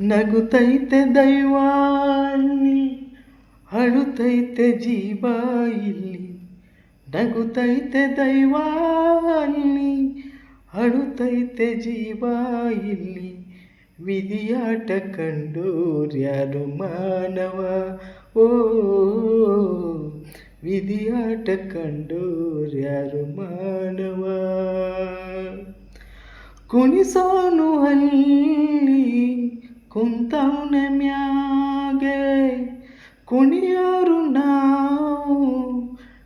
ನಗುತ್ತೈತೆ ದೈವ ಅಲ್ಲಿ, ಅಳುತ್ತೈತೆ ಜೀವ ಇಲ್ಲಿ. ನಗುತ್ತೈತೆ ದೈವ ಅಲ್ಲಿ, ಅಳುತ್ತೈತೆ ಜೀವ ಇಲ್ಲಿ. ವಿಧಿಯಾಟ ಕಂಡೋರ್ಯಾರು ಮಾನವ, ಓ ವಿಧಿಯಾಟ ಕಂಡೋರ್ಯಾರು ಮಾನವ. ಕುಣಿಸೋನು ಅಲ್ಲಿ ಕುಂತವನ ಮ್ಯಾಗೆ, ಕುಣಿಯೋರು ನಾವು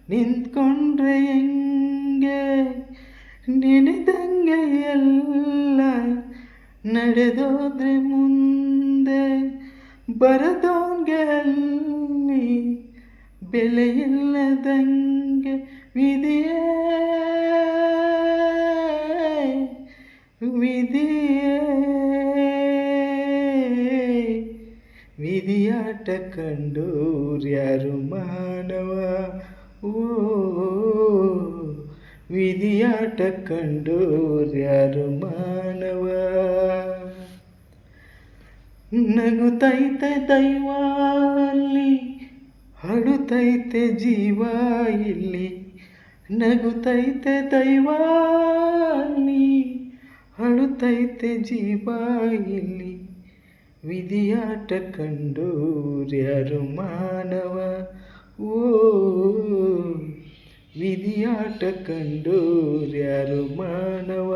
ನಿಂತ್ಕೊಂಡ್ರೆ ಹೆಂಗೆ. ನೆನೆದಂಗೆ ಎಲ್ಲ ನಡೆದೋದ್ರೆ ಮುಂದೆ, ಬರದೋನ್ಗೆ ಅಲ್ಲಿ ಬೆಲೆಯಿಲ್ಲದಂಗೆ. ವಿಧಿಯೇ ವಿಧಿಯೇ ವಿಧಿಯಾಟ ಕಂಡೋರ್ಯಾರು ಮಾನವ, ಓ ವಿಧಿಯಾಟ ಕಂಡೋರ್ಯಾರು ಮಾನವ. ನಗುತ್ತೈತೆ ದೈವ ಅಲ್ಲಿ, ಅಳುತ್ತೈತೆ ಜೀವ ಇಲ್ಲಿ. ನಗುತ್ತೈತೆ ದೈವ ಅಲ್ಲಿ, ಅಳುತ್ತೈತೆ ಜೀವ ಇಲ್ಲಿ. ವಿಧಿಯಾಟ ಕಂಡೋರ್ಯಾರು ಮಾನವ, ಓ ವಿಧಿಯಾಟ ಕಂಡೋರ್ಯಾರು ಮಾನವ.